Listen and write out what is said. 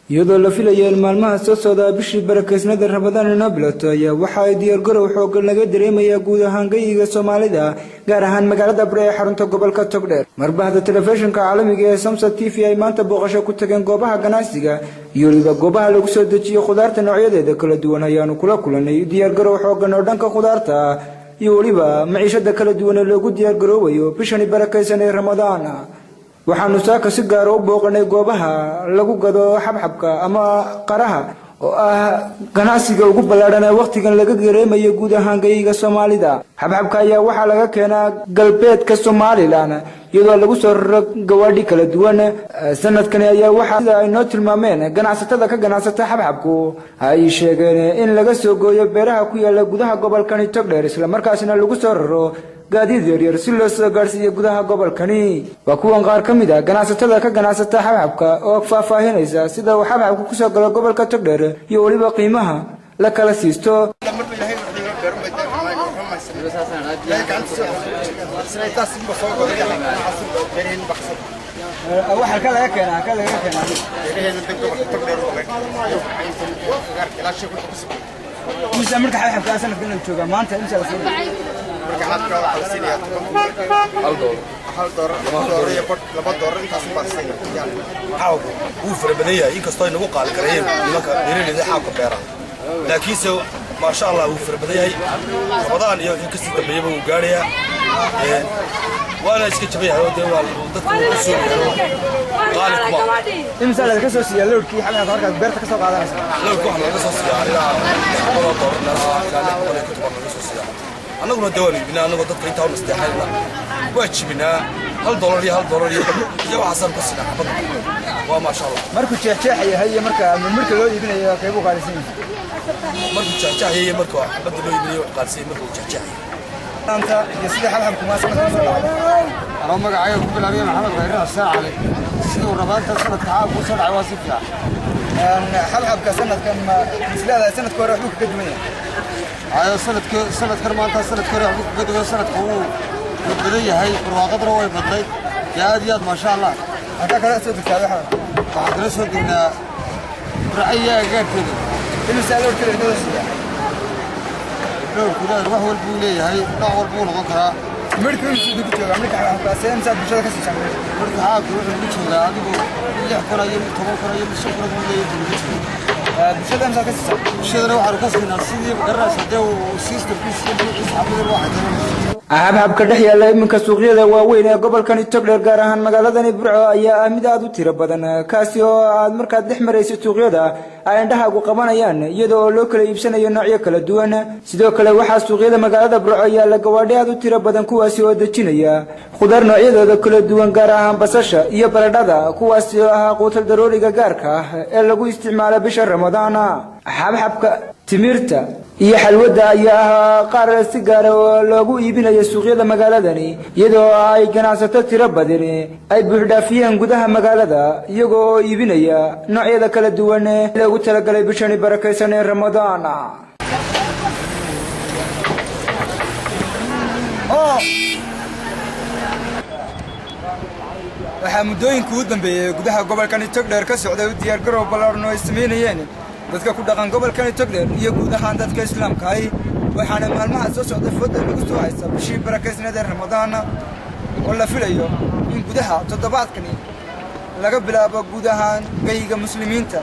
iyadoo la filayo in maalmaha soo socda bishii barakeysnada Ramadaan inoo bilato ayaa waxa ay diyaar garow xooggan laga dareemayaa guud ahaan geyga Soomaalida gaar ahaan magaalada Bure ee xarunta gobolka Togdheer. Marbahda telefishinka caalamiga ee Samsa TV ay maanta booqasho ku tageen goobaha ganacsiga iyo waliba goobaha lagu soo dejiyo khudaarta noocyadeeda kala duwan ayaanu kula kulanay diyaar garow xooggan oo dhanka khudaarta iyo waliba maciishada kala duwan ee lagu diyaar garoobayo bishani barakeysan ee Ramadaan. waxaanu saaka si gaar ah u booqanay goobaha lagu gado xabxabka ama qaraha oo ah ganacsiga ugu ballaaran ee waqtigan laga gareemayo guud ahaan geyga Soomaalida. xabxabka ayaa waxa laga keenaa galbeedka Soomaaliland iyadoo lagu soo raro gawaadhi kala duwan. sanadkan ayaa waxa ay noo tilmaameen ganacsatada ka ganacsata xabxabku ay sheegeen in laga soo gooyo beeraha ku yaala gudaha gobolkan Togdheer isla markaasina lagu soo raro gaadiid yar si loo soo gaarsiiyo gudaha gobolkani. waa kuwan qaar ka mid ah ganacsatada ka ganacsata xabxabka oo faahfaahinaysa sida uu xabxabku ku soo galo gobolka Togdheer iyo waliba qiimaha la kala siisto. waxa kale ka keenaa marka xabxabka sanadkan la jooga maanta insha Allah inkastoo inagu qaali karayeen nimanka beeraleyda xaabka beeraha laakiinse ما شاء الله وفر بداية رمضان يوم كسر تبيه وقارية وأنا إسكت بيه هذا والضد السوري قالك ما إمسال الكسوس يا لورك حنا فرق بيرتك سوق هذا لورك إحنا الكسوس يا على ولا طور الناس كان ولا كتب الكسوس يا أنا قلنا دوري بنا أنا وضد قيتها ونستحيلنا وش بنا $1 يا حسن بس وما شاء الله مركو تشاح هي مركو لو يبني كيبو قارسين مركو تشاح هي مركو بدل لو يبني قارسين مركو تشاح أنت يصلح حالكم ما سمعت أنا ما قاعد أقول عليه محمد غيرها الساعة عليه سنو ربان سنة تعب وسنة عواصف فيها حلحب كسنة كم مثل هذا سنة كورحوك قدمية هاي سنة كرمان سنة كورحوك قدمية سنة قوة البداية هاي برواقد رواي بداية يا دياد ما شاء الله هذا كذا سوت التابعة وحق رسول إن رأيي قاعد كذا إنه سألوا كذا كذا لو كذا روح والبولية هاي نوع والبول غكرة مركب يسوق كذا عملك على حساسية مساعد بشرة كسر مركب حاك روح البيتش لا أديبه يحكوا يوم تبغى يوم الشكر بولية البيتش بشرة مساعد كسر بشرة روح على كسر نفسي بقرأ سدوا وسيستم في يسحب الواحد xabxabka dhex yaala iminka suuqyada waaweyn ee gobolkan Togdheer gaar ahaan magaaladani Burco ayaa ah mid aad u tiro badan kaasi oo aad markaad dhex marayso suuqyada ay indhahaagu qabanayaan iyadoo loo kala iibsanayo noocyo kala duwan. sidoo kale waxaa suuqyada magaalada Burco yaala gawaadhi aad u tiro badan kuwaasi oo dejinaya khudaar noocyadooda kala duwan gaar ahaan basasha iyo baradhada kuwaasi oo ah quutal darooriga gaarka ah ee lagu isticmaalo bisha Ramadaan. xabxabka timirta iyo xalwada ayaa qaar si gaar ah loogu iibinayo suuqyada magaaladani iyadoo ay ganacsato tiro badan ay buuxdhaafiyeen gudaha magaalada iyagoo oo iibinaya noocyada kala duwan ee lagu talagalay bishani barakeysan ee Ramadaan. waxaa muddooyinka ugu dambeeyay gudaha gobolkan Togdheer ka socday diyaar garow ballaaran oo ay sameynayeen dadka ku dhaqan gobolkan Togdheer iyo guud ahaan dadka Islaamka ah waxaana maalmaha soo socday fadlan lagu soo haysta bishii barakeysnada Ramadaan oo la filayo in gudaha toddobaadkani laga bilaabo guud ahaan geyga muslimiinta